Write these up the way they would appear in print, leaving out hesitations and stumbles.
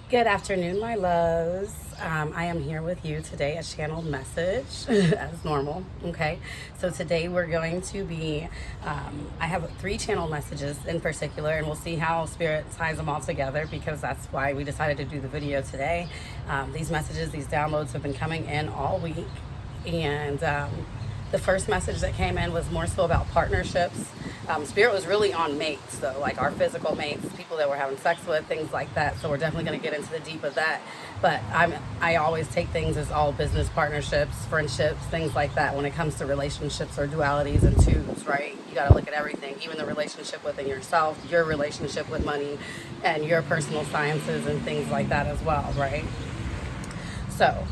Good afternoon, my loves. I am here with you today, a channeled message, as normal, okay? So today we're going to be, I have 3 channel messages in particular, and we'll see how Spirit ties them all together, because that's why we decided to do the video today. These messages, these downloads have been coming in all week, and the first message that came in was more so about partnerships. Spirit was really on mates, though, like our physical mates, people that we're having sex with, things like that. So we're definitely going to get into the deep of that. But I always take things as all business partnerships, friendships, things like that. When it comes to relationships or dualities and twos, right? You got to look at everything, even the relationship within yourself, your relationship with money, and your personal sciences and things like that as well, right? So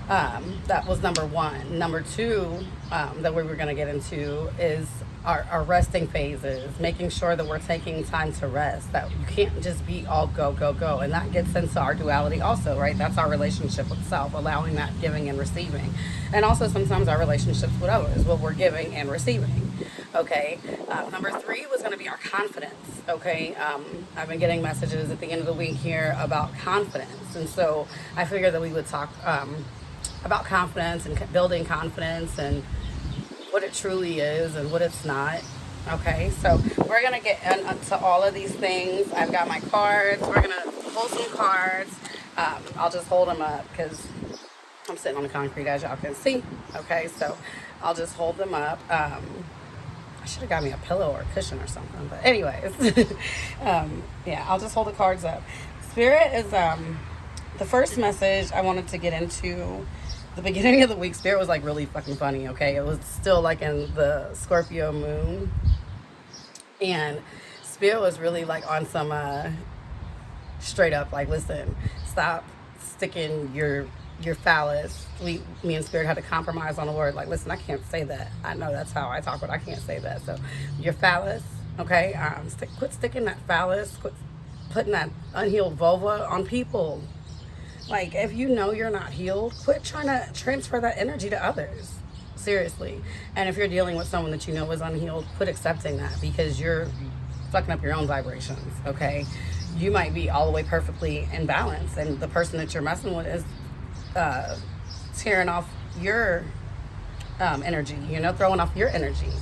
that was number 1. Number 2 that we were going to get into is our resting phases, making sure that we're taking time to rest, that you can't just be all go, go, go. And that gets into our duality also, right? That's our relationship with self, allowing that giving and receiving. And also sometimes our relationships with others, what we're giving and receiving. Okay. Number 3 was going to be our confidence. Okay. I've been getting messages at the end of the week here about confidence. And so I figured that we would talk about confidence and building confidence and what it truly is and what it's not. Okay, so we're gonna get into all of these things. I've got my cards. We're gonna pull some cards. I'll just hold them up because I'm sitting on the concrete, as y'all can see. Okay, so I'll just hold them up. I should have got me a pillow or a cushion or something, but anyways, yeah, I'll just hold the cards up. Spirit is the first message I wanted to get into. The beginning of the week, Spirit was like really fucking funny, okay? It was still like in the Scorpio moon, and Spirit was really like on some straight up like, listen, stop sticking your phallus. Me and Spirit had to compromise on a word, like, listen, I can't say that. I know that's how I talk, but I can't say that. So your phallus, okay? Quit sticking that phallus, quit putting that unhealed vulva on people. Like, if you know you're not healed, quit trying to transfer that energy to others. Seriously. And if you're dealing with someone that you know is unhealed, quit accepting that, because you're fucking up your own vibrations, okay? You might be all the way perfectly in balance, and the person that you're messing with is tearing off your energy, throwing off your energy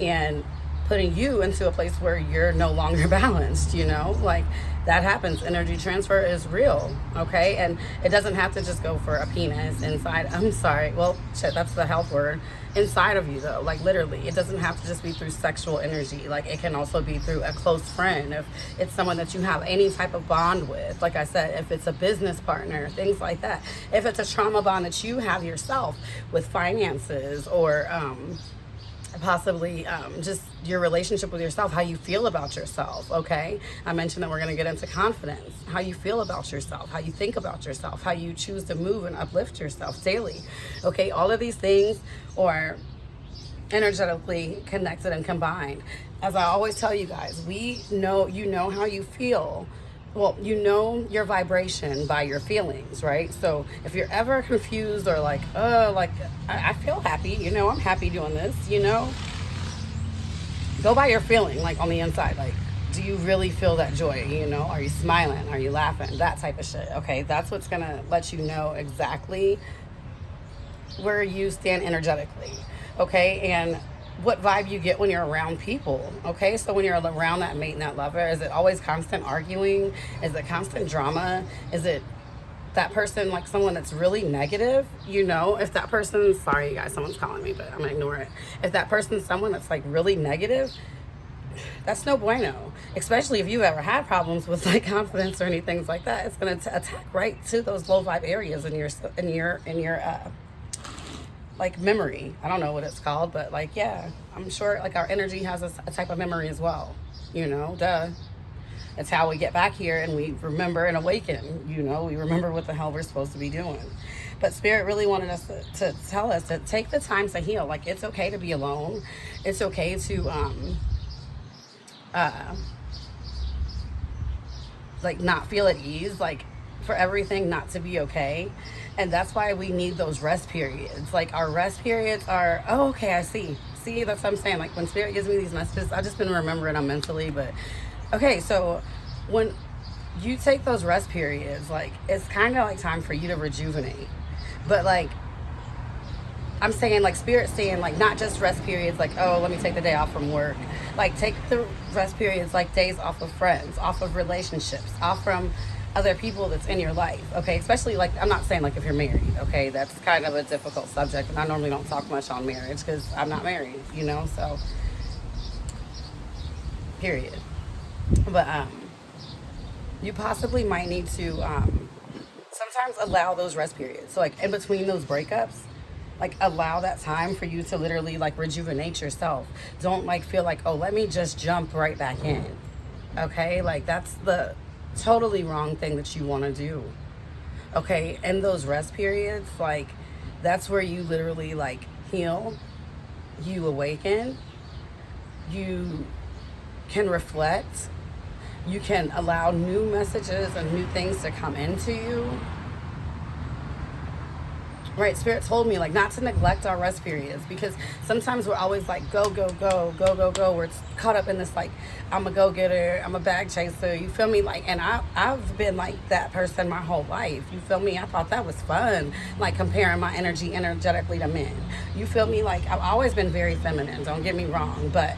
and putting you into a place where you're no longer balanced, like that happens. Energy transfer is real, okay? And it doesn't have to just go for a penis inside. I'm sorry. Well, shit, that's the health word. Inside of you, though, like literally. It doesn't have to just be through sexual energy. Like it can also be through a close friend. If it's someone that you have any type of bond with, like I said, if it's a business partner, things like that. If it's a trauma bond that you have yourself with finances, or possibly just your relationship with yourself, how you feel about yourself, okay? I mentioned that we're going to get into confidence, how you feel about yourself, how you think about yourself, how you choose to move and uplift yourself daily, okay? All of these things are energetically connected and combined. As I always tell you guys, you know how you feel. Well, you know your vibration by your feelings, right? So if you're ever confused or like, I feel happy, I'm happy doing this, go by your feeling, like on the inside. Like, do you really feel that joy? Are you smiling? Are you laughing? That type of shit, okay? That's what's gonna let you know exactly where you stand energetically, okay? And what vibe you get when you're around people, okay? So when you're around that mate and that lover, is it always constant arguing? Is it constant drama? Is it that person, like someone that's really negative? If that person, sorry you guys, someone's calling me, but I'm gonna ignore it. If that person's someone that's like really negative, that's no bueno. Especially if you've ever had problems with like confidence or anything like that, it's gonna attack right to those low vibe areas in your like memory. I don't know what it's called, but like, yeah, I'm sure like our energy has a type of memory as well, duh. It's how we get back here and we remember and awaken, we remember what the hell we're supposed to be doing. But Spirit really wanted us to tell us to take the time to heal. Like, it's okay to be alone. It's okay to like not feel at ease, like for everything not to be okay. And that's why we need those rest periods. Like, our rest periods are, oh, okay, I see, that's what I'm saying. Like, when Spirit gives me these messages, I've just been remembering them mentally. But okay, so when you take those rest periods, like, it's kind of like time for you to rejuvenate. But like, I'm saying, like, spirit saying, like, not just rest periods, like, oh, let me take the day off from work. Like, take the rest periods, like days off of friends, off of relationships, off from other people that's in your life, okay? Especially, like, I'm not saying, like, if you're married, okay? That's kind of a difficult subject, and I normally don't talk much on marriage because I'm not married, you know? So, period. But, you possibly might need to, sometimes allow those rest periods. So, like, in between those breakups, like, allow that time for you to literally, like, rejuvenate yourself. Don't, like, feel like, oh, let me just jump right back in, okay? Like, that's the totally wrong thing that you want to do, okay? In those rest periods, like, that's where you literally, like, heal, you awaken, you can reflect, you can allow new messages and new things to come into you. Right, Spirit told me, like, not to neglect our rest periods, because sometimes we're always like, go, go, go, go, go, go. We're caught up in this, like, I'm a go-getter, I'm a bag chaser, you feel me? Like, and I've been like that person my whole life, you feel me? I thought that was fun, like, comparing my energy energetically to men. You feel me? Like, I've always been very feminine, don't get me wrong, but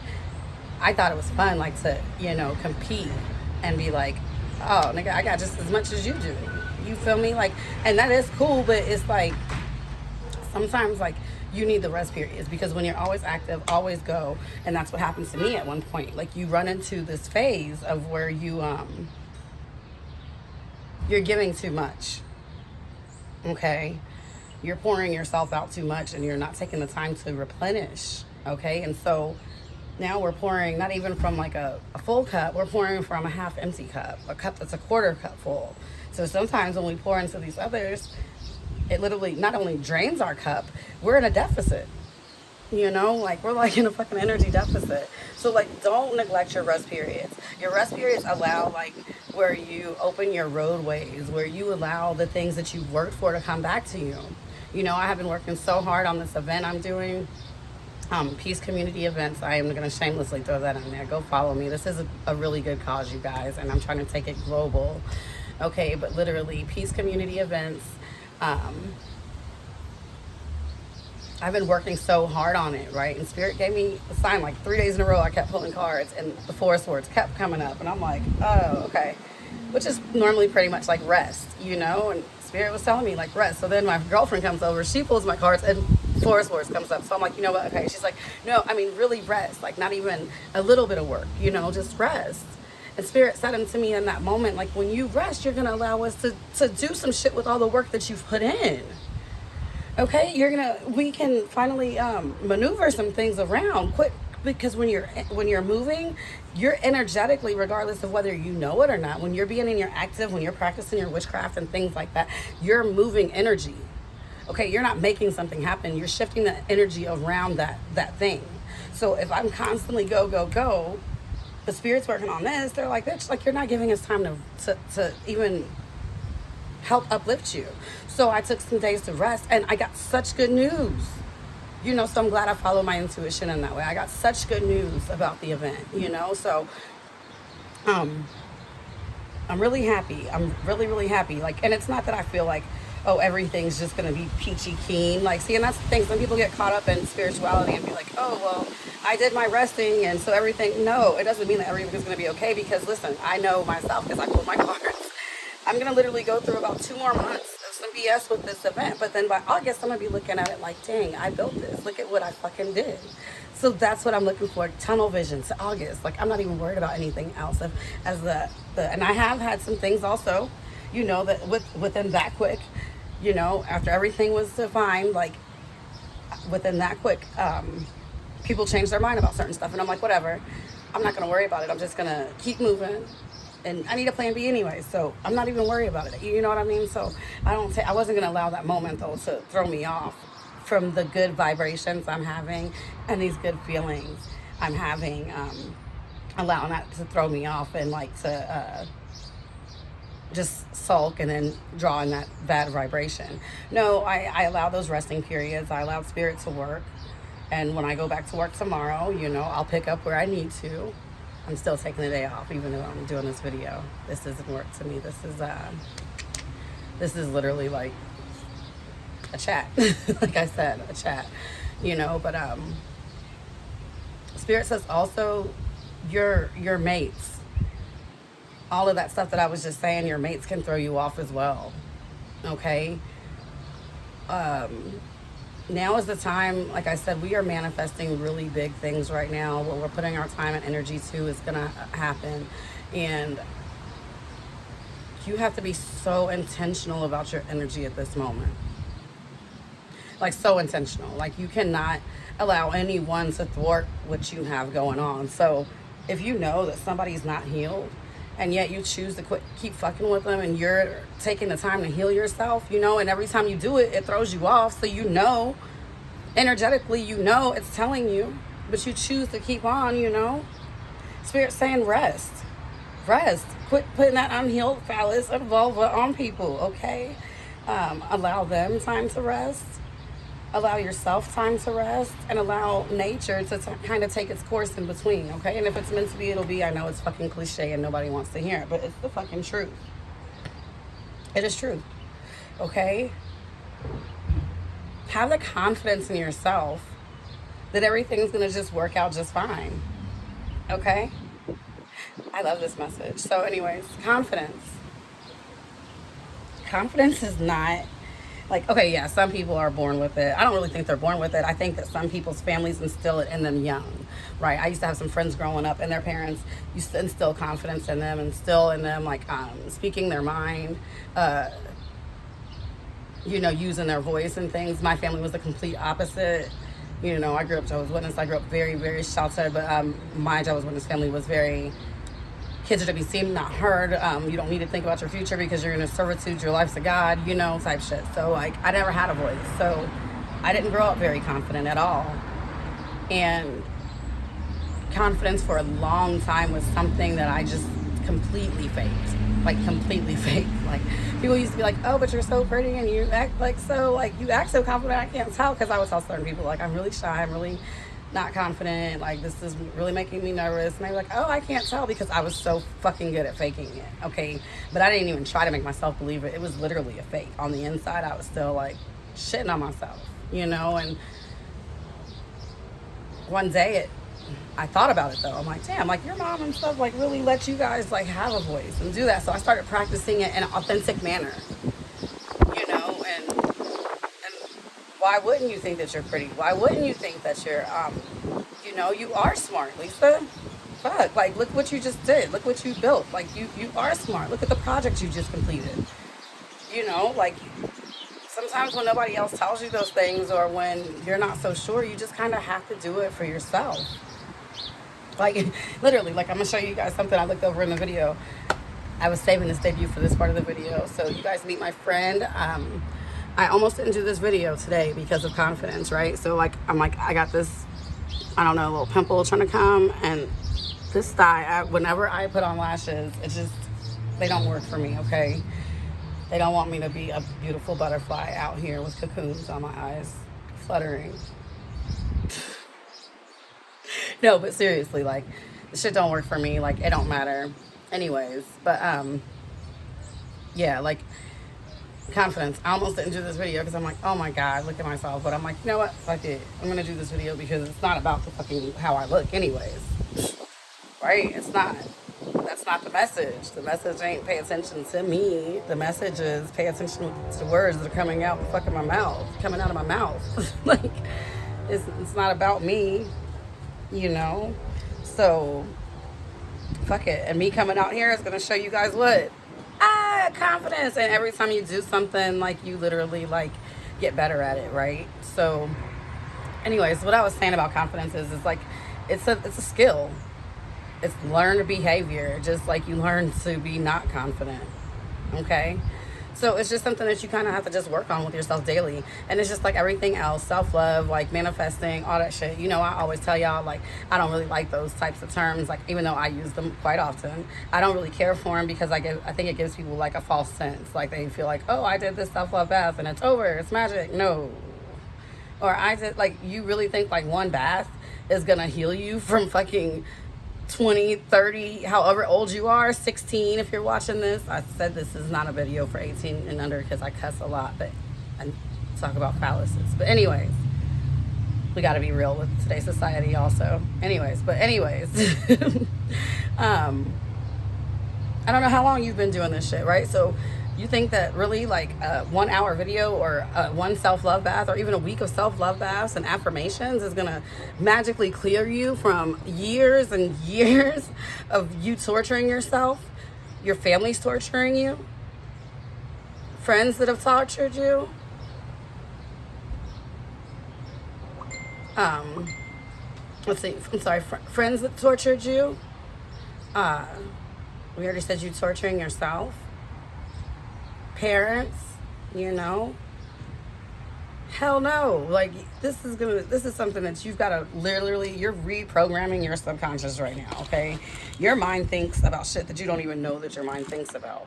I thought it was fun, like, to, you know, compete and be like, oh, nigga, I got just as much as you do. You feel me? Like, and that is cool, but it's like, sometimes, like, you need the rest periods, because when you're always active, always go, and that's what happens to me at one point. Like, you run into this phase of where you're giving too much, okay? You're pouring yourself out too much, and you're not taking the time to replenish, okay? And so now we're pouring not even from like a full cup, we're pouring from a half empty cup, a cup that's a quarter cup full. So sometimes when we pour into these others, it literally not only drains our cup, we're in a deficit. You know, like, we're like in a fucking energy deficit. So, like, don't neglect your rest periods. Your rest periods allow, like, where you open your roadways, where you allow the things that you've worked for to come back to you. You know, I have been working so hard on this event I'm doing, peace community events. I am going to shamelessly throw that in there. Go follow me. This is a really good cause, you guys, and I'm trying to take it global. Okay, but literally, peace community events. I've been working so hard on it, right? And Spirit gave me a sign like 3 days in a row. I kept pulling cards, and the Four Swords kept coming up, and I'm like, oh, okay. Which is normally pretty much like rest, you know? And Spirit was telling me, like, rest. So then my girlfriend comes over, she pulls my cards, and Four Swords comes up. So I'm like, you know what? Okay. She's like, no, I mean, really rest. Like, not even a little bit of work, you know, just rest. And Spirit said to me in that moment, like, when you rest, you're going to allow us to do some shit with all the work that you've put in. Okay? We can finally maneuver some things around quick, because when you're moving, you're energetically, regardless of whether you know it or not, when you're being in your active, when you're practicing your witchcraft and things like that, you're moving energy. Okay? You're not making something happen. You're shifting the energy around that thing. So if I'm constantly go, go, go, the Spirit's working on this, they're like, bitch, like, you're not giving us time to even help uplift you. So I took some days to rest, and I got such good news. You know, so I'm glad I followed my intuition in that way. I got such good news about the event, you know? So I'm really happy. I'm really, really happy. Like, and it's not that I feel like, oh, everything's just going to be peachy keen. Like, see, and that's the thing. Some people get caught up in spirituality and be like, oh, well, I did my resting, and so everything. No, it doesn't mean that everything's going to be okay, because, listen, I know myself, because I pulled my cards. I'm going to literally go through about 2 more months of some BS with this event. But then by August, I'm going to be looking at it like, dang, I built this. Look at what I fucking did. So that's what I'm looking for. Tunnel vision to August. Like, I'm not even worried about anything else. And I have had some things also, you know, that within that quick, you know, after everything was defined, like, within that quick, people change their mind about certain stuff. And I'm like, whatever. I'm not going to worry about it. I'm just going to keep moving. And I need a plan B anyway, so I'm not even worried about it. You know what I mean? So I wasn't going to allow that moment, though, to throw me off from the good vibrations I'm having and these good feelings I'm having, allowing that to throw me off and, like, to just sulk and then draw in that bad vibration. No, I allow those resting periods. I allowed Spirit to work. And when I go back to work tomorrow, you know, I'll pick up where I need to. I'm still taking the day off, even though I'm doing this video. This isn't work to me. This is literally like a chat. Like I said, a chat, you know, but Spirit says also your mates, all of that stuff that I was just saying, your mates can throw you off as well. Okay. Now is the time, like I said, we are manifesting really big things right now. What we're putting our time and energy to is gonna happen. And you have to be so intentional about your energy at this moment. Like, so intentional. Like, you cannot allow anyone to thwart what you have going on. So if you know that somebody's not healed, and yet you choose to keep fucking with them, and you're taking the time to heal yourself, you know, and every time you do it, it throws you off. So you know, energetically, you know it's telling you, but you choose to keep on, you know. Spirit's saying rest. Rest. Quit putting that unhealed phallus and vulva on people, okay? Allow them time to rest. Allow yourself time to rest, and allow nature to kind of take its course in between, okay? And if it's meant to be, it'll be. I know it's fucking cliche and nobody wants to hear it, but it's the fucking truth. It is true, okay? Have the confidence in yourself that everything's gonna just work out just fine, okay? I love this message. So anyways, confidence. Confidence is not... Like, okay, yeah, some people are born with it. I don't really think they're born with it. I think that some people's families instill it in them young, right? I used to have some friends growing up, and their parents used to instill confidence in them, instill in them, like, speaking their mind, you know, using their voice and things. My family was the complete opposite. You know, I grew up Jehovah's Witness. I grew up very, very sheltered, but my Jehovah's Witness family was very... Kids are to be seen, not heard. You don't need to think about your future because you're in a servitude, your life's a God, you know, type shit. So, like, I never had a voice. So, I didn't grow up very confident at all. And confidence for a long time was something that I just completely faked. Like, completely faked. Like, people used to be like, oh, but you're so pretty and you act like so, like, you act so confident. I can't tell, because I would tell certain people, like, I'm really shy, I'm really not confident, like, this is really making me nervous. And they were like, oh, I can't tell, because I was so fucking good at faking it, okay? But I didn't even try to make myself believe it. It was literally a fake. On the inside, I was still, like, shitting on myself, you know? And one day, I thought about it, though. I'm like, damn, like, your mom and stuff, like, really let you guys, like, have a voice and do that. So I started practicing it in an authentic manner, you know? And why wouldn't you think that you're pretty? Why wouldn't you think that you're, you know, you are smart, Lisa? Fuck, like, look what you just did. Look what you built. Like, you are smart. Look at the project you just completed. You know, like, sometimes when nobody else tells you those things, or when you're not so sure, you just kind of have to do it for yourself. Like, literally, like, I'm going to show you guys something I looked over in the video. I was saving this debut for this part of the video. So you guys meet my friend. I almost didn't do this video today because of confidence, right? So, like, I'm like, I got this, I don't know, a little pimple trying to come, and this thigh, whenever I put on lashes, it just, they don't work for me, okay? They don't want me to be a beautiful butterfly out here with cocoons on my eyes, fluttering. No, but seriously, like, this shit don't work for me. Like, it don't matter. Anyways, but, yeah, like, confidence. I almost didn't do this video because I'm like, oh my God, look at myself. But I'm like, you know what? Fuck it. I'm going to do this video because it's not about the fucking how I look anyways. Right? It's not. That's not the message. The message ain't pay attention to me. The message is pay attention to the words that are coming out of my mouth. Like, it's not about me, you know? So, fuck it. And me coming out here is going to show you guys what? Confidence. And every time you do something, like, you literally, like, get better at it, right? So anyways, what I was saying about confidence is like, it's a skill. It's learned behavior, just like you learn to be not confident, okay? So it's just something that you kind of have to just work on with yourself daily. And it's just like everything else, self-love, like manifesting, all that shit. You know, I always tell y'all, like, I don't really like those types of terms, like, even though I use them quite often. I don't really care for them because I think it gives people, like, a false sense. Like, they feel like, oh, I did this self-love bath and it's over, it's magic. No. Or I did, like, you really think, like, one bath is gonna heal you from fucking 20, 30, however old you are, 16 if you're watching this. I said this is not a video for 18 and under because I cuss a lot, but I talk about phalluses. But anyways, we got to be real with today's society also. Anyways, I don't know how long you've been doing this shit, right? So you think that really like a 1 hour video or one self-love bath or even a week of self-love baths and affirmations is gonna magically clear you from years and years of you torturing yourself, your family's torturing you, friends that have tortured you, let's see, I'm sorry, friends that tortured you, we already said you torturing yourself, parents, you know, hell no. Like this is something that you've got to literally, you're reprogramming your subconscious right now. Okay, your mind thinks about shit that you don't even know that your mind thinks about.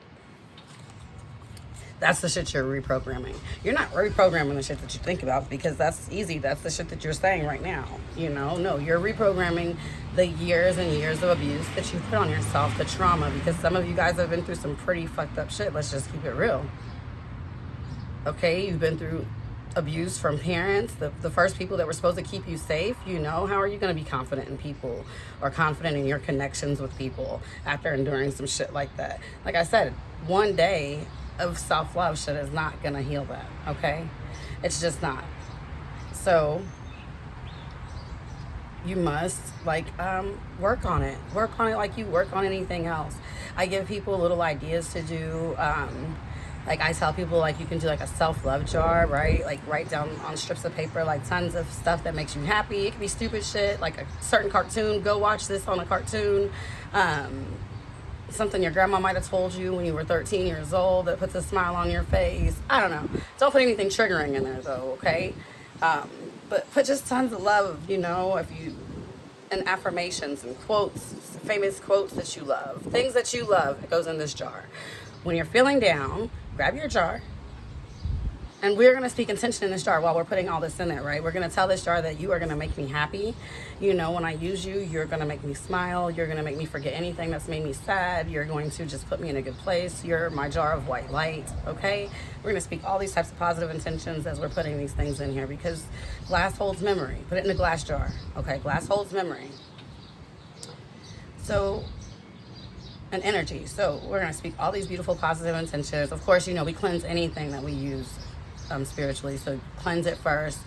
That's the shit you're reprogramming. You're not reprogramming the shit that you think about because that's easy. That's the shit that you're saying right now. You know, no, you're reprogramming the years and years of abuse that you put on yourself, the trauma, because some of you guys have been through some pretty fucked up shit. Let's just keep it real. Okay, you've been through abuse from parents, the first people that were supposed to keep you safe. You know, how are you going to be confident in people or confident in your connections with people after enduring some shit like that? Like I said, one day of self-love shit is not gonna heal that, okay? It's just not. So you must like work on it like you work on anything else. I give people little ideas to do. Like I tell people, like, you can do like a self-love jar, right? Like write down on strips of paper like tons of stuff that makes you happy. It can be stupid shit, like a certain cartoon. Go watch this on a cartoon. Something your grandma might have told you when you were 13 years old that puts a smile on your face. I don't know. Don't put anything triggering in there though, okay? But put just tons of love, you know, and affirmations and quotes, famous quotes that you love, things that you love. It goes in this jar. When you're feeling down, grab your jar. And we're going to speak intention in this jar while we're putting all this in there, right? We're going to tell this jar that you are going to make me happy. You know, when I use you, you're going to make me smile. You're going to make me forget anything that's made me sad. You're going to just put me in a good place. You're my jar of white light, okay? We're going to speak all these types of positive intentions as we're putting these things in here because glass holds memory. Put it in a glass jar, okay? Glass holds memory. So, and energy. So we're going to speak all these beautiful positive intentions. Of course, you know, we cleanse anything that we use spiritually, so cleanse it first.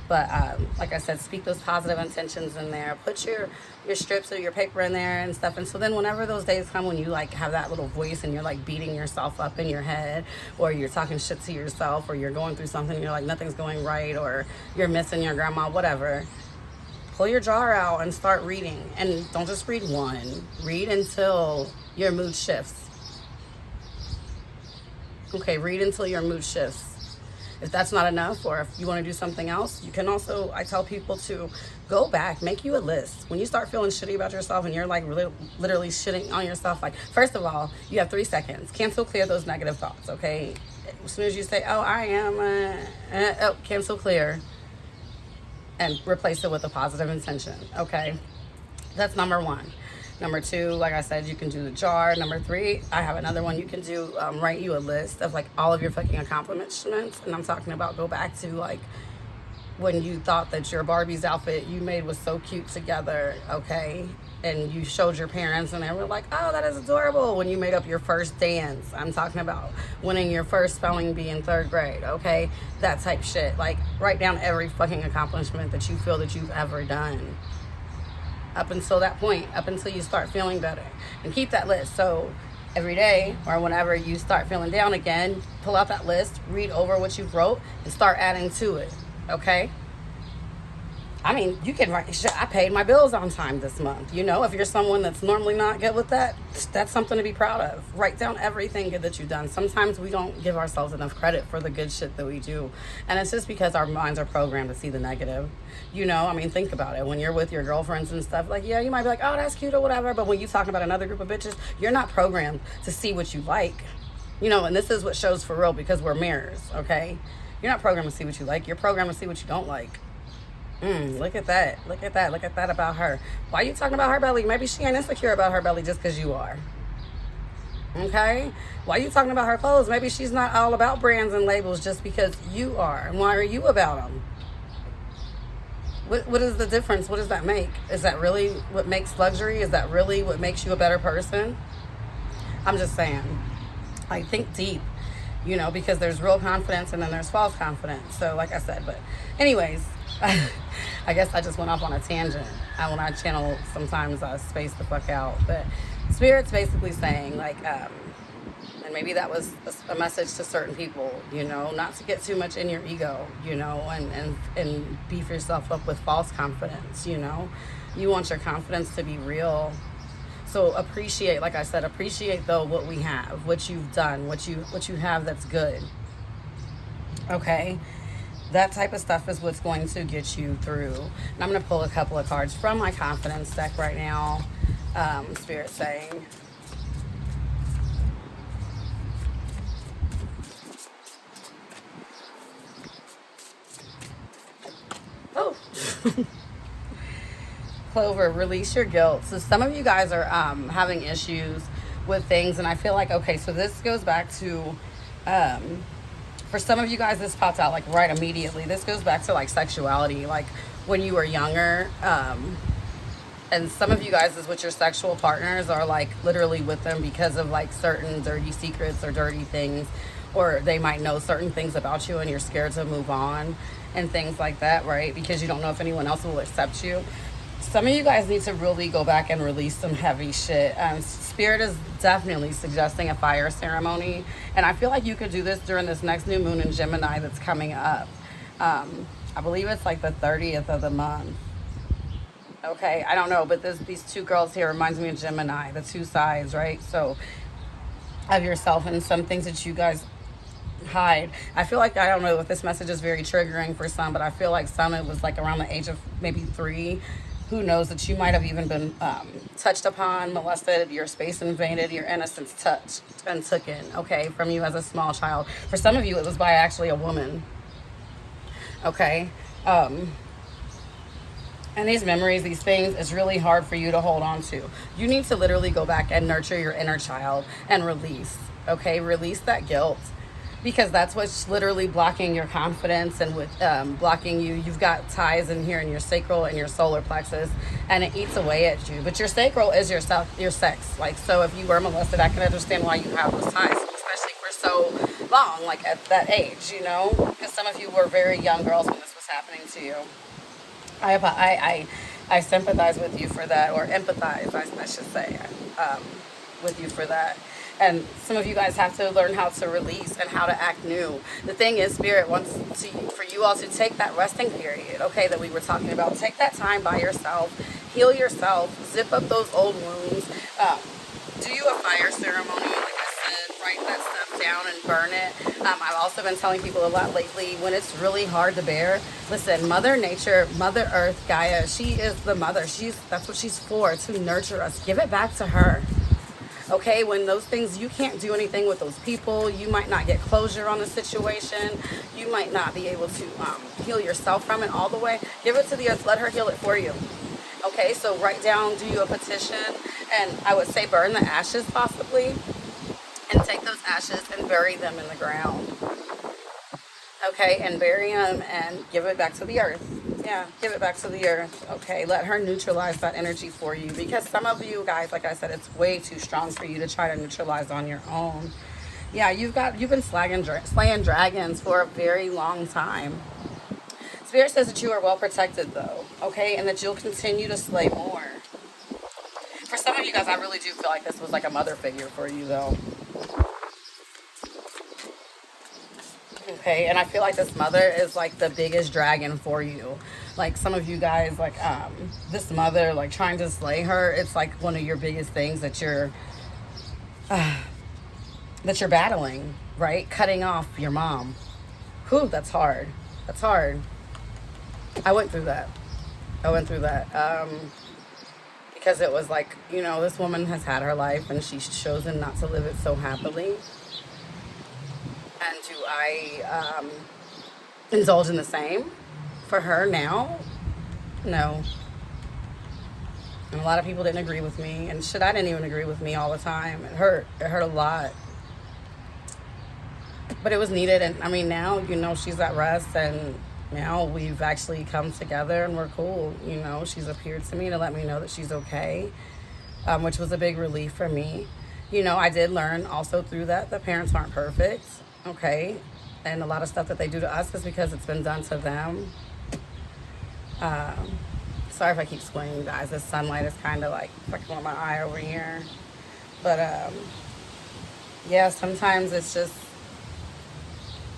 But like I said, speak those positive intentions in there. Put your strips or your paper in there and stuff. And so then whenever those days come when you like have that little voice and you're like beating yourself up in your head, or you're talking shit to yourself, or you're going through something, you're like nothing's going right, or you're missing your grandma, whatever, pull your jar out and start reading. And don't just read one. Read until your mood shifts. Okay, read until your mood shifts. If that's not enough, or if you want to do something else, you can also, I tell people to go back, make you a list. When you start feeling shitty about yourself and you're like really, literally shitting on yourself, like, first of all, you have 3 seconds. Cancel, clear those negative thoughts, okay? As soon as you say, oh, I am, cancel, clear, and replace it with a positive intention, okay? That's number 1. Number 2, like I said, you can do the jar. Number 3, I have another one you can do, write you a list of like all of your fucking accomplishments. And I'm talking about go back to like when you thought that your Barbie's outfit you made was so cute together, okay? And you showed your parents and they were like, oh, that is adorable. When you made up your first dance. I'm talking about winning your first spelling bee in 3rd grade, okay? That type shit. Like write down every fucking accomplishment that you feel that you've ever done. Up until that point, up until you start feeling better. And keep that list. So every day or whenever you start feeling down again, pull out that list, read over what you wrote, and start adding to it, okay? I mean, you can write, shit, I paid my bills on time this month. You know, if you're someone that's normally not good with that, that's something to be proud of. Write down everything good that you've done. Sometimes we don't give ourselves enough credit for the good shit that we do. And it's just because our minds are programmed to see the negative. You know, I mean, think about it. When you're with your girlfriends and stuff, like, yeah, you might be like, oh, that's cute or whatever. But when you're talking about another group of bitches, you're not programmed to see what you like. You know, and this is what shows for real because we're mirrors, okay? You're not programmed to see what you like. You're programmed to see what you don't like. Look at that. Look at that. Look at that about her. Why are you talking about her belly? Maybe she ain't insecure about her belly just because you are. Okay? Why are you talking about her clothes? Maybe she's not all about brands and labels just because you are. And why are you about them? What is the difference? What does that make? Is that really what makes luxury? Is that really what makes you a better person? I'm just saying. Like, think deep, because there's real confidence and then there's false confidence. So, like I said, but anyways, I guess I just went off on a tangent. When I channel, sometimes I space the fuck out. But Spirit's basically saying, like, and maybe that was a message to certain people, not to get too much in your ego, and beef yourself up with false confidence, You want your confidence to be real. So appreciate, like I said, appreciate though what we have, what you've done, what you have that's good. Okay? That type of stuff is what's going to get you through. And I'm going to pull a couple of cards from my confidence deck right now. Spirit saying, oh, Clover, release your guilt. So some of you guys are having issues with things, and I feel like, okay, so this goes back to, for some of you guys, this popped out like right immediately. This goes back to like sexuality, like when you were younger. And some of you guys is with your sexual partners are like literally with them because of like certain dirty secrets or dirty things, or they might know certain things about you and you're scared to move on and things like that, right? Because you don't know if anyone else will accept you. Some of you guys need to really go back and release some heavy shit. Spirit is definitely suggesting a fire ceremony. And I feel like you could do this during this next new moon in Gemini that's coming up. I believe it's like the 30th of the month. Okay, I don't know, but these two girls here reminds me of Gemini, the two sides, right? So of yourself and some things that you guys hide. I feel like, I don't know if this message is very triggering for some, but I feel like some, it was like around the age of maybe 3. Who knows, that you might have even been touched upon, molested, your space invaded, your innocence touched and taken, okay, from you as a small child. For some of you, it was by actually a woman, okay? And these memories, these things, is really hard for you to hold on to. You need to literally go back and nurture your inner child and release, okay? Release that guilt, because that's what's literally blocking your confidence and with blocking you. You've got ties in here in your sacral and your solar plexus, and it eats away at you. But your sacral is your sex. Like, so if you were molested, I can understand why you have those ties, especially for so long, like at that age, because some of you were very young girls when this was happening to you. I sympathize with you for that, or empathize, I should say, with you for that. And some of you guys have to learn how to release and how to act new. The thing is, Spirit wants for you all to take that resting period, okay, that we were talking about. Take that time by yourself, heal yourself, zip up those old wounds, do you a fire ceremony, like I said, write that stuff down and burn it. I've also been telling people a lot lately, when it's really hard to bear, listen, Mother Nature, Mother Earth, Gaia, she is the mother. That's what she's for, to nurture us. Give it back to her. Okay, when those things, you can't do anything with those people, you might not get closure on the situation, you might not be able to heal yourself from it all the way, give it to the earth, let her heal it for you. Okay, so write down, do you a petition, and I would say burn the ashes possibly, and take those ashes and bury them in the ground. Okay, and bury them and give it back to the earth. Yeah, give it back to the earth. Okay, let her neutralize that energy for you, because some of you guys, like I said, it's way too strong for you to try to neutralize on your own. Yeah, you've been slaying dragons for a very long time. Spirit says that you are well protected though, okay, and that you'll continue to slay more. For some of you guys, I really do feel like this was like a mother figure for you though. Okay, and I feel like this mother is like the biggest dragon for you. Like some of you guys, like this mother, like trying to slay her, it's like one of your biggest things that you're battling, right? Cutting off your mom. Whew, that's hard. That's hard. I went through that. Because it was like, this woman has had her life and she's chosen not to live it so happily. And do I indulge in the same for her now? No. And a lot of people didn't agree with me. And shit, I didn't even agree with me all the time. It hurt. It hurt a lot. But it was needed. And I mean, now, you know, she's at rest. And now we've actually come together and we're cool. You know, she's appeared to me to let me know that she's okay, which was a big relief for me. You know, I did learn also through that the parents aren't perfect. Okay. And a lot of stuff that they do to us is because it's been done to them. Sorry if I keep squinting, you guys. This sunlight is kind of like fucking with my eye over here. But, yeah, sometimes it's just,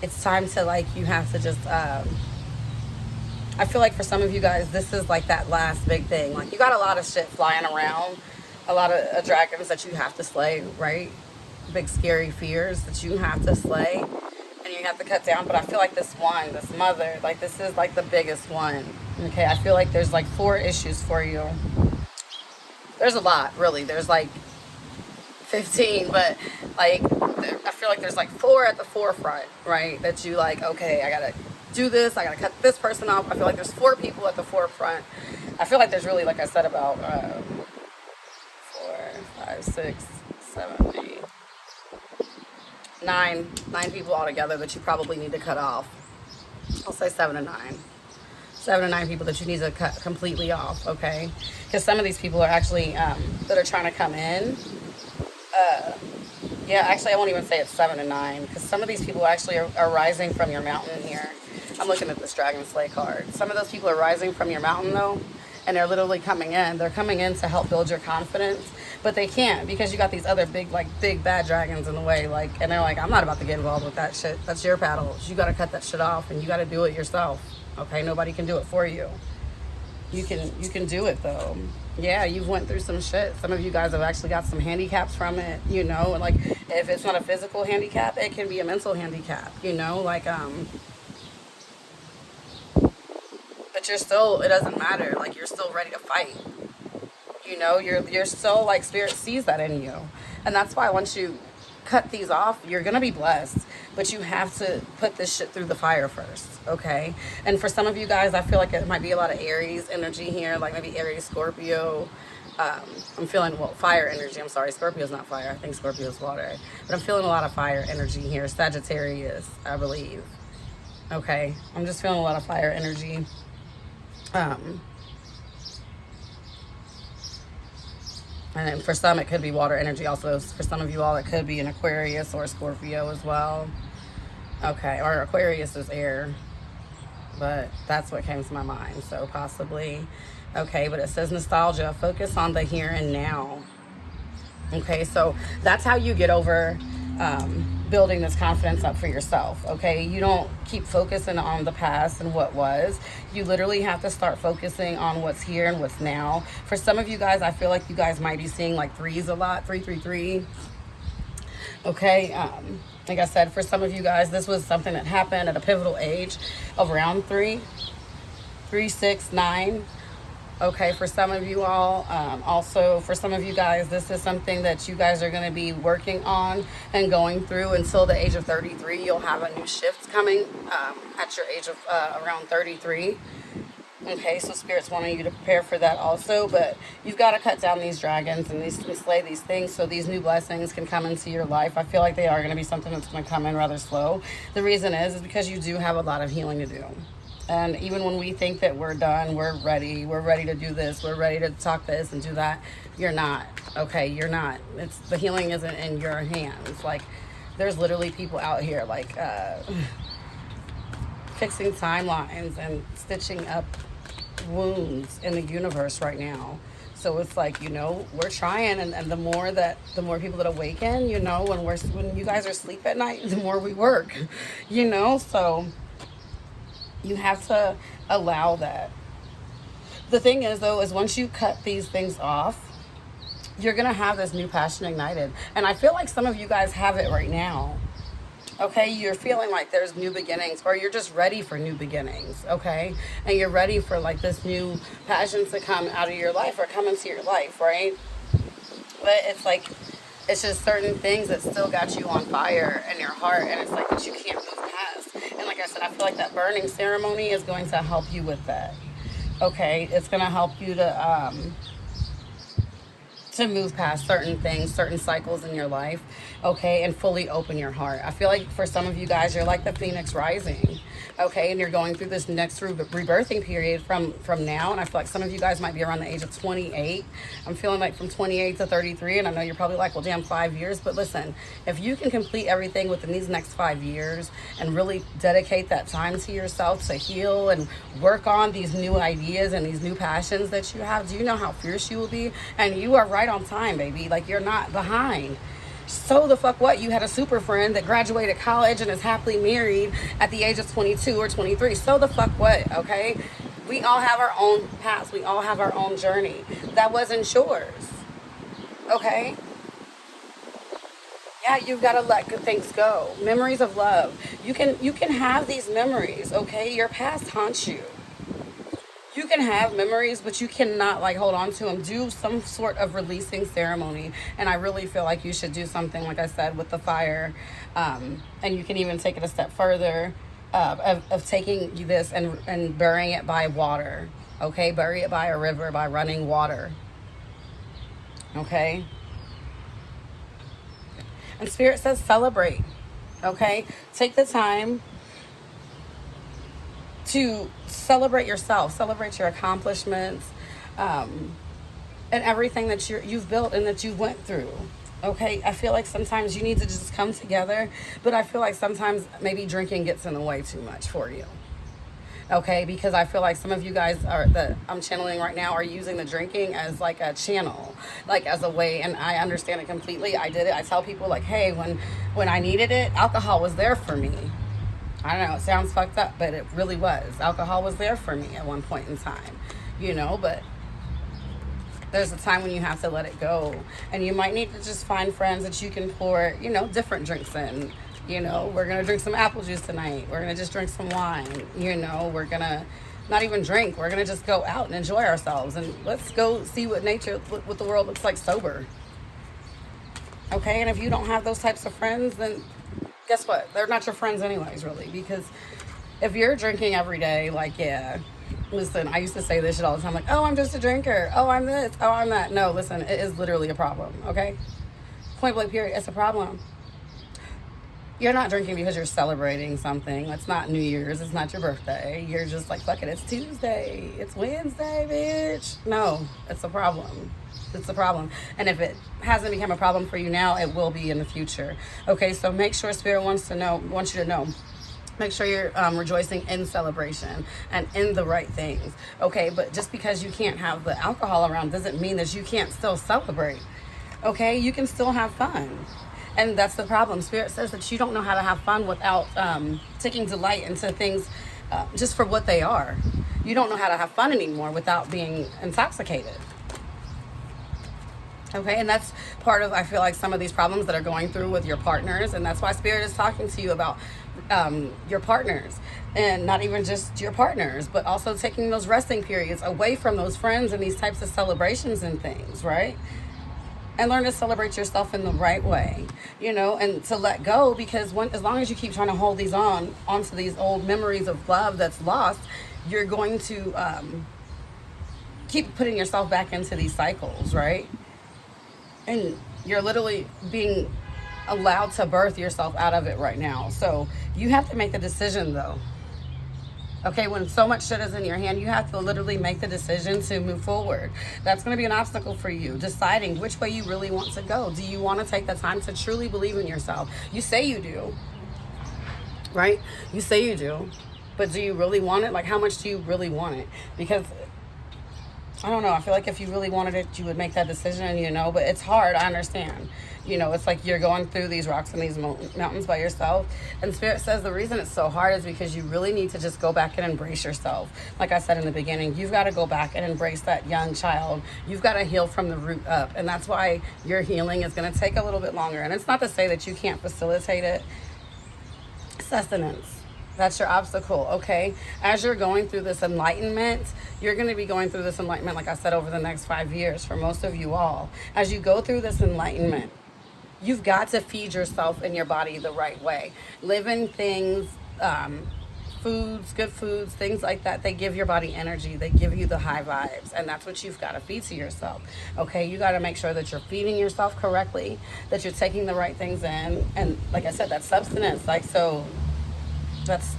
it's time to, like, you have to just, I feel like for some of you guys, this is like that last big thing. Like, you got a lot of shit flying around, a lot of dragons that you have to slay, right? Big scary fears that you have to slay and you have to cut down. But I feel like this one, this mother, like, this is like the biggest one. Okay, I feel like there's like 4 issues for you. There's a lot, really. There's like 15, but like I feel like there's like 4 at the forefront, right? That you like, okay, I gotta do this, I gotta cut this person off. I feel like there's 4 people at the forefront. I feel like there's really, like I said, about 4, 5, 6, 7, 8, 9 people altogether that you probably need to cut off. I'll say 7 to 9. 7 to 9 people that you need to cut completely off, okay? Because some of these people are actually, that are trying to come in. Yeah, actually, I won't even say it's 7 to 9, because some of these people actually are rising from your mountain here. I'm looking at this Dragon Slay card. Some of those people are rising from your mountain, though, and they're literally coming in. They're coming in to help build your confidence, but they can't because you got these other big bad dragons in the way, like, and they're like, I'm not about to get involved with that shit. That's your paddles. You got to cut that shit off, and you got to do it yourself. Okay, nobody can do it for you. You can do it though. Yeah, you've went through some shit. Some of you guys have actually got some handicaps from it, you know, and like if it's not a physical handicap, it can be a mental handicap, you know, like but you're still, it doesn't matter, like you're still ready to fight. You know, you're still like, spirit sees that in you. And that's why once you cut these off, you're gonna be blessed, but you have to put this shit through the fire first, okay? And for some of you guys, I feel like it might be a lot of Aries energy here, like maybe Aries, Scorpio. I'm feeling, well, fire energy. I'm sorry, Scorpio's not fire. I think Scorpio's water, but I'm feeling a lot of fire energy here. Sagittarius, I believe. Okay, I'm just feeling a lot of fire energy. And then for some, it could be water energy also. For some of you all, it could be an Aquarius or a Scorpio as well. Okay, or Aquarius is air. But that's what came to my mind, so possibly. Okay, but it says nostalgia. Focus on the here and now. Okay, so that's how you get over building this confidence up for yourself, okay? You don't keep focusing on the past and what was. You literally have to start focusing on what's here and what's now. For some of you guys, I feel like you guys might be seeing like 3s a lot, 333. Okay, like I said, for some of you guys, this was something that happened at a pivotal age of around 3, 6, 9. Okay, for some of you all, also for some of you guys, this is something that you guys are going to be working on and going through until the age of 33. You'll have a new shift coming at your age of around 33. Okay, so Spirit's wanting you to prepare for that also, but you've got to cut down these dragons and slay these things so these new blessings can come into your life. I feel like they are going to be something that's going to come in rather slow. The reason is because you do have a lot of healing to do. And even when we think that we're done, we're ready to do this, we're ready to talk this and do that, you're not, okay? You're not. It's, the healing isn't in your hands. Like, there's literally people out here, like, fixing timelines and stitching up wounds in the universe right now. So it's like, you know, we're trying, and the more people that awaken, you know, when you guys are asleep at night, the more we work, you know, so you have to allow that. The thing is, though, is once you cut these things off, you're going to have this new passion ignited. And I feel like some of you guys have it right now. Okay, you're feeling like there's new beginnings, or you're just ready for new beginnings, okay? And you're ready for like this new passion to come out of your life or come into your life, right? But it's like, it's just certain things that still got you on fire in your heart, and it's like that you can't move past. And like I said, I feel like that burning ceremony is going to help you with that. Okay, it's going to help you to move past certain things, certain cycles in your life, okay, and fully open your heart. I feel like for some of you guys, you're like the phoenix rising, okay, and you're going through this next rebirthing period from now, and I feel like some of you guys might be around the age of 28. I'm feeling like from 28 to 33, and I know you're probably like, well, damn, 5 years, but listen, if you can complete everything within these next 5 years and really dedicate that time to yourself to heal and work on these new ideas and these new passions that you have, do you know how fierce you will be? And you are right on time, baby. Like, you're not behind. So the fuck what? You had a super friend that graduated college and is happily married at the age of 22 or 23. So the fuck what, okay? We all have our own paths. We all have our own journey. That wasn't yours, okay? Yeah, you've got to let good things go. Memories of love. You can have these memories, okay? Your past haunts you. You can have memories, but you cannot like hold on to them. Do some sort of releasing ceremony, and I really feel like you should do something, like I said, with the fire, and you can even take it a step further, of taking this and burying it by water. Okay, bury it by a river, by running water. Okay, and Spirit says celebrate. Okay, take the time to celebrate yourself, celebrate your accomplishments, and everything that you've built and that you went through. Okay, I feel like sometimes you need to just come together, but I feel like sometimes maybe drinking gets in the way too much for you. Okay, because I feel like some of you guys that I'm channeling right now are using the drinking as like a channel, like as a way, and I understand it completely. I did it. I tell people like, hey, when I needed it, alcohol was there for me. I don't know, it sounds fucked up, but it really was. Alcohol was there for me at one point in time, but there's a time when you have to let it go. And you might need to just find friends that you can pour, different drinks in. We're going to drink some apple juice tonight. We're going to just drink some wine. We're going to not even drink. We're going to just go out and enjoy ourselves. And let's go see what the world looks like sober. Okay, and if you don't have those types of friends, then guess what? They're not your friends anyways, really, because if you're drinking every day, like, yeah, listen, I used to say this shit all the time, like, oh, I'm just a drinker. Oh, I'm this. Oh, I'm that. No, listen, it is literally a problem, okay? Point blank period, it's a problem. You're not drinking because you're celebrating something. It's not New Year's. It's not your birthday. You're just like, fuck it, it's Tuesday. It's Wednesday, bitch. No, it's a problem. It's a problem. And if it hasn't become a problem for you now, it will be in the future. Okay, so make sure Spirit wants you to know. Make sure you're rejoicing in celebration and in the right things. Okay, but just because you can't have the alcohol around doesn't mean that you can't still celebrate. Okay, you can still have fun. And that's the problem. Spirit says that you don't know how to have fun without taking delight into things just for what they are. You don't know how to have fun anymore without being intoxicated. Okay, and that's part of, I feel like, some of these problems that are going through with your partners, and that's why Spirit is talking to you about your partners, and not even just your partners, but also taking those resting periods away from those friends and these types of celebrations and things, right? And learn to celebrate yourself in the right way, and to let go, because as long as you keep trying to hold these onto these old memories of love that's lost, you're going to keep putting yourself back into these cycles, right? And you're literally being allowed to birth yourself out of it right now. So you have to make the decision, though. Okay, when so much shit is in your hand, you have to literally make the decision to move forward. That's going to be an obstacle for you, deciding which way you really want to go. Do you want to take the time to truly believe in yourself? You say you do, right? You say you do, but do you really want it? Like, how much do you really want it? Because I don't know. I feel like if you really wanted it, you would make that decision, but it's hard. I understand. It's like you're going through these rocks and these mountains by yourself. And Spirit says the reason it's so hard is because you really need to just go back and embrace yourself. Like I said in the beginning, you've got to go back and embrace that young child. You've got to heal from the root up. And that's why your healing is going to take a little bit longer. And it's not to say that you can't facilitate it. Sustenance. That's your obstacle, okay? As you're going through this enlightenment, you're going to be going through this enlightenment, like I said, over the next 5 years for most of you all. As you go through this enlightenment, you've got to feed yourself and your body the right way. Living things, foods, good foods, things like that, they give your body energy. They give you the high vibes. And that's what you've got to feed to yourself. Okay, you got to make sure that you're feeding yourself correctly, that you're taking the right things in. And like I said, that's substance. Like, so that's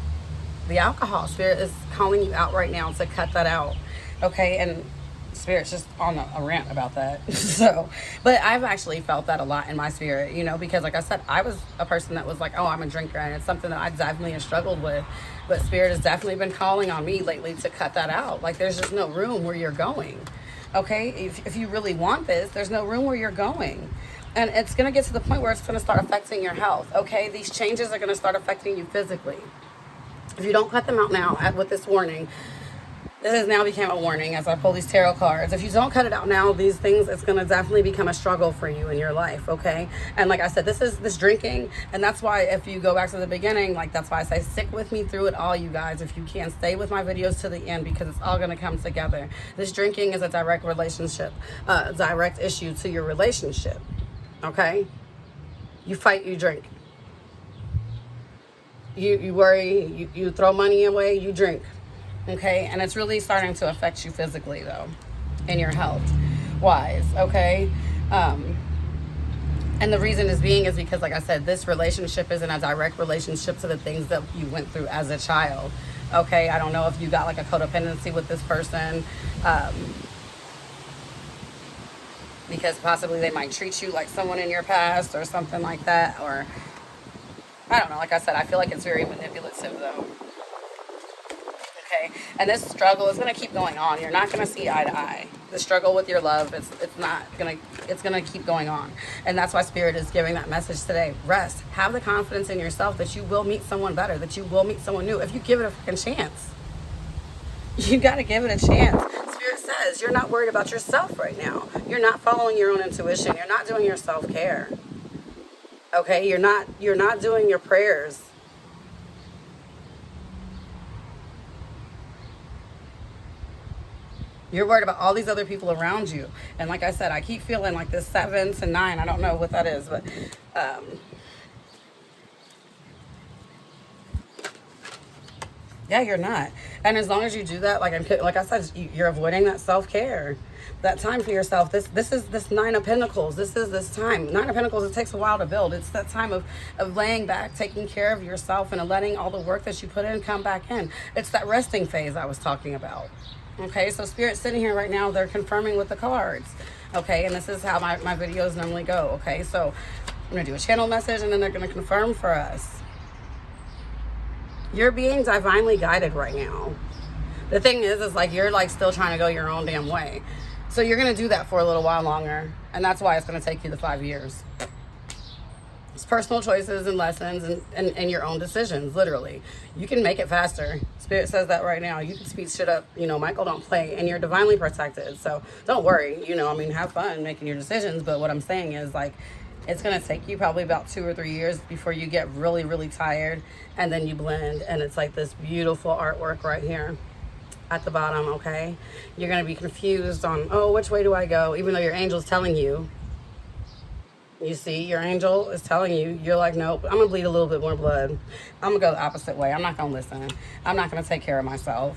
the alcohol. Spirit is calling you out right now to cut that out. Okay, and Spirit's just on a rant about that. So, but I've actually felt that a lot in my spirit, you know, because like I said, I was a person that was like, oh, I'm a drinker, and it's something that I definitely have struggled with. But Spirit has definitely been calling on me lately to cut that out. Like, there's just no room where you're going. Okay, if you really want this, there's no room where you're going. And it's going to get to the point where it's going to start affecting your health. Okay, these changes are going to start affecting you physically. If you don't cut them out now with this warning, this has now become a warning as I pull these tarot cards. If you don't cut it out now, these things, it's going to definitely become a struggle for you in your life, okay? And like I said, this is this drinking, and that's why if you go back to the beginning, like that's why I say stick with me through it all, you guys. If you can, stay with my videos to the end, because it's all going to come together. This drinking is a direct relationship, direct issue to your relationship, okay? You fight, you drink. You worry, you throw money away, you drink. Okay, and it's really starting to affect you physically, though, in your health wise, okay? And the reason is because, like I said, this relationship isn't a direct relationship to the things that you went through as a child, okay? I don't know if you got like a codependency with this person, because possibly they might treat you like someone in your past or something like that, or I don't know. Like I said, I feel like it's very manipulative, though. Okay, and this struggle is going to keep going on. You're not going to see eye to eye. The struggle with your love, it's going to keep going on. And that's why Spirit is giving that message today. Rest. Have the confidence in yourself that you will meet someone better, that you will meet someone new. If you give it a fucking chance, you got to give it a chance. Spirit says you're not worried about yourself right now. You're not following your own intuition. You're not doing your self-care. Okay, you're not doing your prayers. You're worried about all these other people around you. And like I said, I keep feeling like this 7 to 9. I don't know what that is, but yeah, you're not. And as long as you do that, like I said, you're avoiding that self-care, that time for yourself. This is this 9 of Pentacles. This is this time. 9 of Pentacles, it takes a while to build. It's that time of laying back, taking care of yourself, and letting all the work that you put in come back in. It's that resting phase I was talking about. Okay, so Spirit's sitting here right now. They're confirming with the cards. Okay, and this is how my videos normally go. Okay, so I'm going to do a channel message, and then they're going to confirm for us. You're being divinely guided right now. The thing is like you're like still trying to go your own damn way. So you're going to do that for a little while longer. And that's why it's going to take you the 5 years. It's personal choices and lessons and your own decisions, literally. You can make it faster. Spirit says that right now. You can speed shit up. You know, Michael don't play, and you're divinely protected. So don't worry. You know, I mean, have fun making your decisions. But what I'm saying is, like, it's going to take you probably about 2 or 3 years before you get really, really tired. And then you blend. And it's like this beautiful artwork right here at the bottom, okay? You're going to be confused on, oh, which way do I go? Even though your angel's telling you. You see, your angel is telling you, you're like, nope, I'm going to bleed a little bit more blood. I'm going to go the opposite way. I'm not going to listen. I'm not going to take care of myself.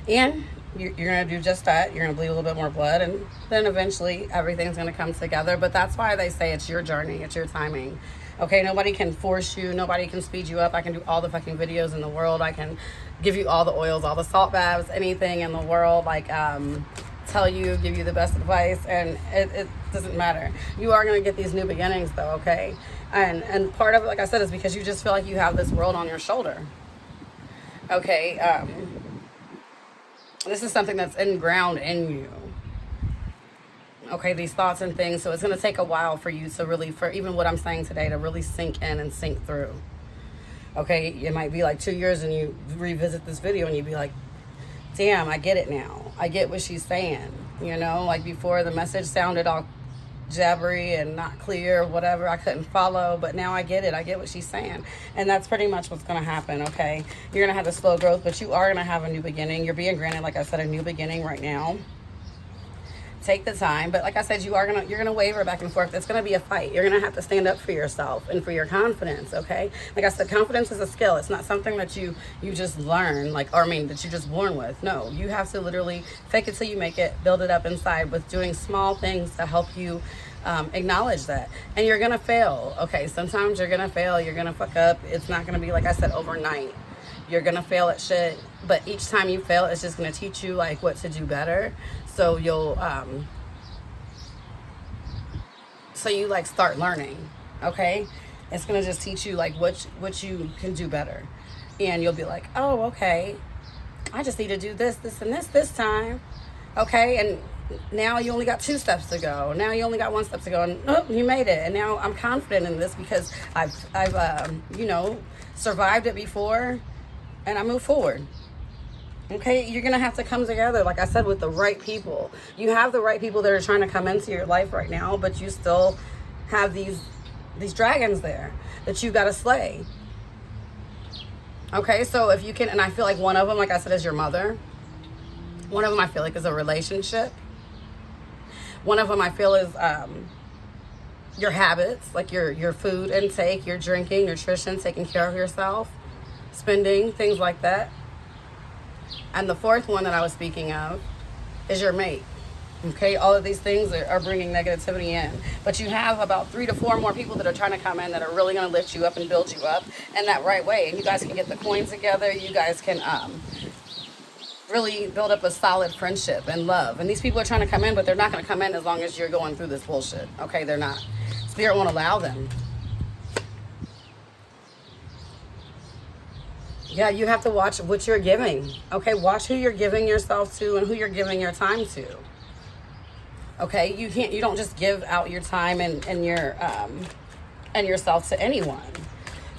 And you're going to do just that. You're going to bleed a little bit more blood, and then eventually everything's going to come together. But that's why they say it's your journey. It's your timing. Okay, nobody can force you. Nobody can speed you up. I can do all the fucking videos in the world. I can give you all the oils, all the salt baths, anything in the world. Like, tell you, give you the best advice, and it doesn't matter. You are going to get these new beginnings, though, okay? And part of it, like I said, is because you just feel like you have this world on your shoulder. Okay, this is something that's inground in you. Okay, these thoughts and things. So it's going to take a while for you to really, for even what I'm saying today, to really sink in and sink through. Okay, it might be like 2 years and you revisit this video and you'd be like, damn, I get it now. I get what she's saying. You know, like before the message sounded all jabbery and not clear, whatever. I couldn't follow, but now I get it. I get what she's saying. And that's pretty much what's going to happen, okay? You're going to have the slow growth, but you are going to have a new beginning. You're being granted, like I said, a new beginning right now. take the time. But like I said, you're gonna waver back and forth. It's gonna be a fight. You're gonna have to stand up for yourself and for your confidence. Okay, like I said, confidence is a skill. It's not something that you just learn, like, or I mean that you're just born with. No, you have to literally fake it till you make it, build it up inside with doing small things to help you acknowledge that. And you're gonna fail. Okay, sometimes you're gonna fail, you're gonna fuck up. It's not gonna be, like I said, overnight. You're gonna fail at shit, but each time you fail, it's just gonna teach you like what to do better. So you'll like start learning. Okay, it's gonna just teach you like what you can do better, and you'll be like, oh, okay, I just need to do this and this time. Okay, and now you only got 2 steps to go. Now you only got 1 step to go, and oh, you made it. And now I'm confident in this because I've survived it before, and I move forward. Okay, you're gonna have to come together, like I said, with the right people. You have the right people that are trying to come into your life right now, but you still have these dragons there that you gotta slay. Okay, so if you can, and I feel like one of them, like I said, is your mother. One of them I feel like is a relationship. One of them I feel is your habits, like your food intake, your drinking, nutrition, taking care of yourself, spending, things like that. And the 4th one that I was speaking of is your mate. Okay, all of these things are bringing negativity in. But you have about 3 to 4 more people that are trying to come in that are really going to lift you up and build you up in that right way. And you guys can get the coins together. You guys can really build up a solid friendship and love. And these people are trying to come in, but they're not going to come in as long as you're going through this bullshit. Okay, they're not. Spirit won't allow them. Yeah, you have to watch what you're giving. Okay, watch who you're giving yourself to and who you're giving your time to. Okay, you don't just give out your time and your and yourself to anyone.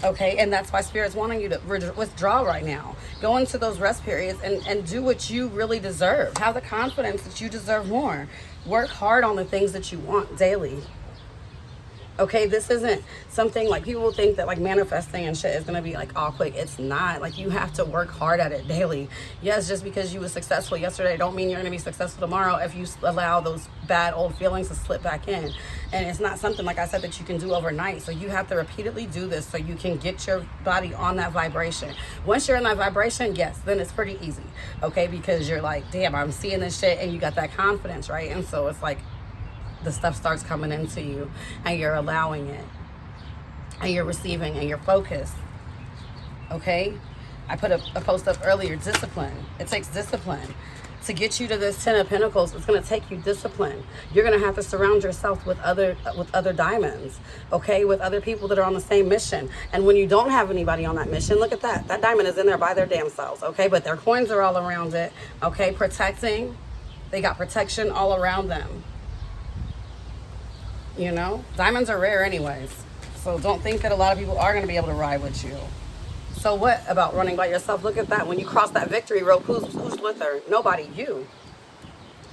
Okay, and that's why Spirit's wanting you to withdraw right now. Go into those rest periods and do what you really deserve. Have the confidence that you deserve more. Work hard on the things that you want daily. Okay, this isn't something like people think that like manifesting and shit is gonna be like all quick. It's not. Like, you have to work hard at it daily. Yes, just because you were successful yesterday don't mean you're gonna be successful tomorrow if you allow those bad old feelings to slip back in. And it's not something, like I said, that you can do overnight. So you have to repeatedly do this so you can get your body on that vibration. Once you're in that vibration, yes, then it's pretty easy. Okay, because you're like, damn, I'm seeing this shit, and you got that confidence, right? And so it's like the stuff starts coming into you, and you're allowing it, and you're receiving, and you're focused. Okay, I put a post up earlier. Discipline. It takes discipline to get you to this 10 of Pentacles. It's going to take you discipline. You're going to have to surround yourself with other diamonds. Okay, with other people that are on the same mission. And when you don't have anybody on that mission, look at that diamond is in there by their damn selves. Okay, but their coins are all around it. Okay, protecting. They got protection all around them. You know, diamonds are rare anyways. So don't think that a lot of people are going to be able to ride with you. So what about running by yourself? Look at that. When you cross that victory rope, who's with her? Nobody, you.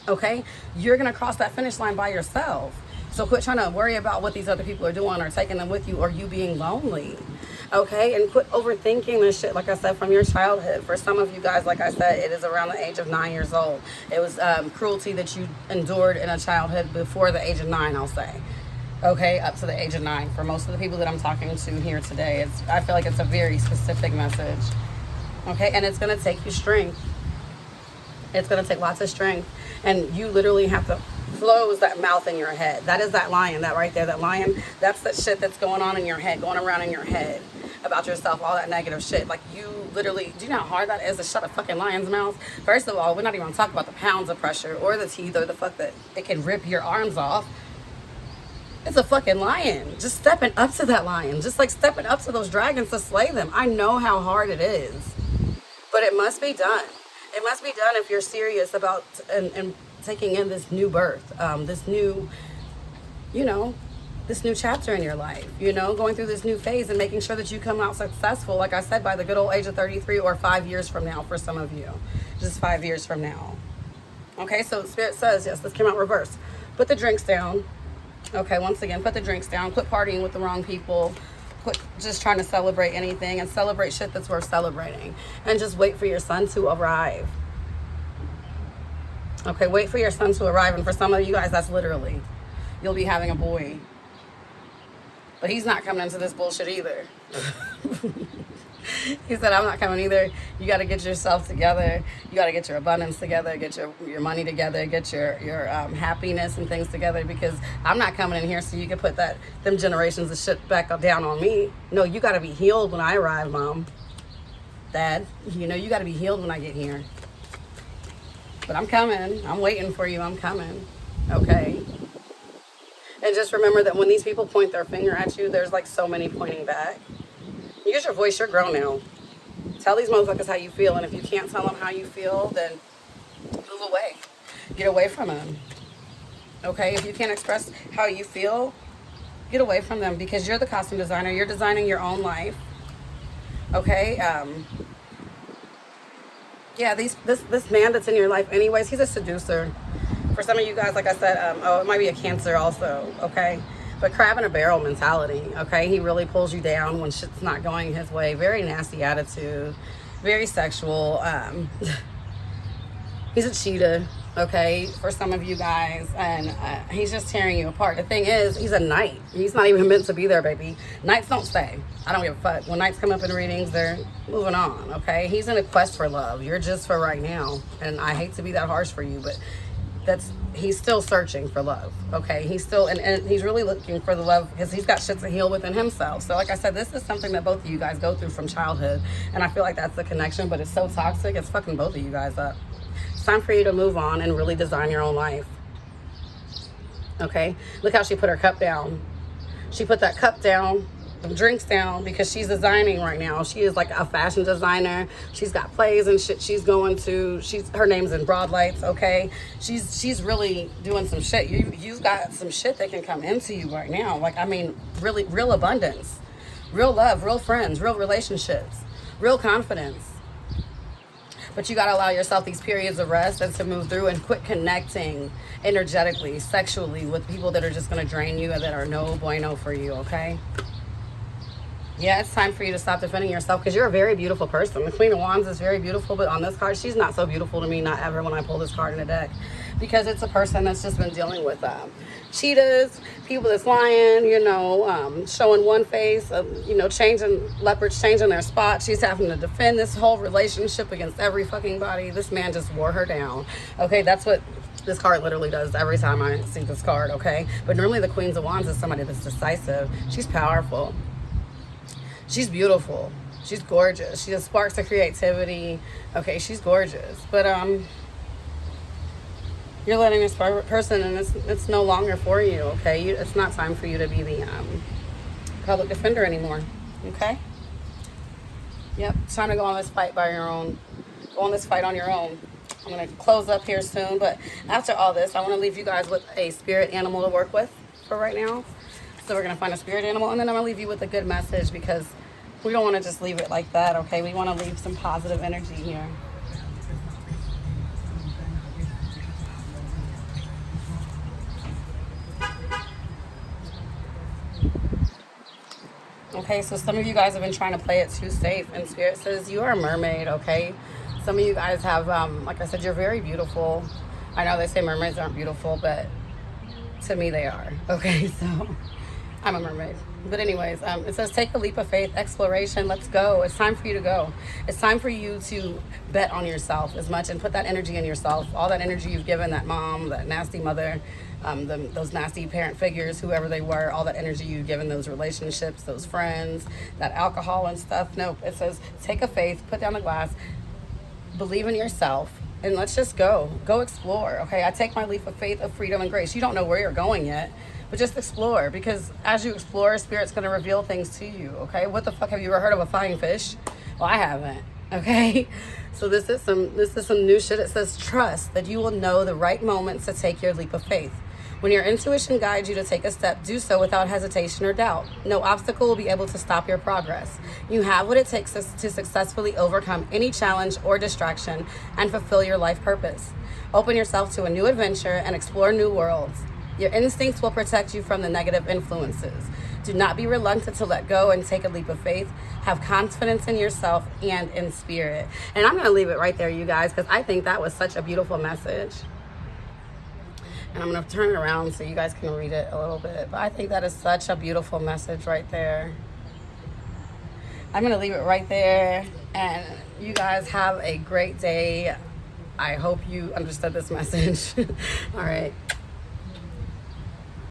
Okay? You're going to cross that finish line by yourself. So quit trying to worry about what these other people are doing or taking them with you, or you being lonely. Okay? And quit overthinking this shit, like I said, from your childhood. For some of you guys, like I said, it is around the age of 9 years old. It was cruelty that you endured in a childhood before the age of 9, I'll say. Okay, up to the age of 9. For most of the people that I'm talking to here today, I feel like it's a very specific message. Okay, and it's going to take you strength. It's going to take lots of strength. And you literally have to close that mouth in your head. That is that lion, that right there, that lion. That's that shit that's going on in your head, going around in your head about yourself, all that negative shit. Like, you literally, do you know how hard that is to shut a fucking lion's mouth? First of all, we're not even going to talk about the pounds of pressure or the teeth or the fuck that it can rip your arms off. It's a fucking lion. Just stepping up to that lion. Just like stepping up to those dragons to slay them. I know how hard it is. But it must be done. It must be done if you're serious about and taking in this new birth. This new, this new chapter in your life. Going through this new phase and making sure that you come out successful, like I said, by the good old age of 33 or 5 years from now for some of you. Just 5 years from now. Okay, so Spirit says, yes, this came out reverse. Put the drinks down. Okay, once again, put the drinks down. Quit partying with the wrong people. Quit just trying to celebrate anything, and celebrate shit that's worth celebrating. And just wait for your son to arrive. Okay, wait for your son to arrive. And for some of you guys, that's literally, you'll be having a boy. But he's not coming into this bullshit either. He said, I'm not coming either. You got to get yourself together. You got to get your abundance together, get your money together, get your happiness and things together, because I'm not coming in here so you can put them generations of shit back down on me. No, you got to be healed when I arrive, Mom. Dad, you know, you got to be healed when I get here. But I'm coming. I'm waiting for you. I'm coming. Okay? And just remember that when these people point their finger at you, there's like so many pointing back. Use your voice. You're grown now. Tell these motherfuckers how you feel. And if you can't tell them how you feel, then move away. Get away from them. Okay? If you can't express how you feel, get away from them, because you're the costume designer. You're designing your own life. Okay? Yeah, this man that's in your life anyways, he's a seducer. For some of you guys, like I said, it might be a Cancer also, okay? But crab in a barrel mentality, okay? He really pulls you down when shit's not going his way. Very nasty attitude, very sexual. He's a cheetah, okay, for some of you guys, and he's just tearing you apart. The thing is, he's a knight. He's not even meant to be there, baby. Knights don't stay. I don't give a fuck. When knights come up in readings, they're moving on, okay? He's in a quest for love. You're just for right now, and I hate to be that harsh for you, but he's still searching for love, okay? He's still, and he's really looking for the love, because he's got shit to heal within himself. So like I said, this is something that both of you guys go through from childhood, and I feel like that's the connection, but it's so toxic, it's fucking both of you guys up. It's time for you to move on and really design your own life, okay? Look how she put her cup down. She put that cup down, the drinks down, because she's designing right now. She is like a fashion designer. She's got plays and shit she's going to. Her name's in broad lights, okay? She's really doing some shit. You've got some shit that can come into you right now. Like, I mean, really, real abundance, real love, real friends, real relationships, real confidence. But you got to allow yourself these periods of rest and to move through and quit connecting energetically, sexually with people that are just going to drain you and that are no bueno for you, okay? Yeah, it's time for you to stop defending yourself, because you're a very beautiful person. The Queen of Wands is very beautiful, but on this card, she's not so beautiful to me, not ever, when I pull this card in the deck, because it's a person that's just been dealing with cheetahs, people that's lying, you know, showing one face, you know, leopards changing their spot. She's having to defend this whole relationship against every fucking body. This man just wore her down. Okay, that's what this card literally does every time I see this card, okay? But normally the Queen of Wands is somebody that's decisive. She's powerful. She's beautiful. She's gorgeous. She has sparks of creativity. Okay, she's gorgeous. But you're letting this person, and it's no longer for you, okay? It's not time for you to be the public defender anymore, okay? Yep, it's time to go on this fight by your own. Go on this fight on your own. I'm going to close up here soon, but after all this, I want to leave you guys with a spirit animal to work with for right now. So we're going to find a spirit animal, and then I'm going to leave you with a good message, because we don't want to just leave it like that, okay? We want to leave some positive energy here. Okay, so some of you guys have been trying to play it too safe, and Spirit says you are a mermaid, okay? Some of you guys have, like I said, you're very beautiful. I know they say mermaids aren't beautiful, but to me they are, okay? So I'm a mermaid. But anyways, it says take a leap of faith, exploration, let's go. It's time for you to go. It's time for you to bet on yourself as much and put that energy in yourself. All that energy you've given that mom, that nasty mother, those nasty parent figures, whoever they were, all that energy you've given those relationships, those friends, that alcohol and stuff. Nope, it says take a faith, put down the glass, believe in yourself, and let's just go explore. Okay, I take my leap of faith, of freedom and grace. You don't know where you're going yet, but just explore, because as you explore, Spirit's going to reveal things to you. Okay, what the fuck, have you ever heard of a flying fish? Well, I haven't. Okay, so this is some new shit. It says trust that you will know the right moments to take your leap of faith. When your intuition guides you to take a step, do so without hesitation or doubt. No obstacle will be able to stop your progress. You have what it takes to successfully overcome any challenge or distraction and fulfill your life purpose. Open yourself to a new adventure and explore new worlds. Your instincts will protect you from the negative influences. Do not be reluctant to let go and take a leap of faith. Have confidence in yourself and in Spirit. And I'm going to leave it right there, you guys, because I think that was such a beautiful message. And I'm going to turn it around so you guys can read it a little bit. But I think that is such a beautiful message right there. I'm going to leave it right there. And you guys have a great day. I hope you understood this message. All right.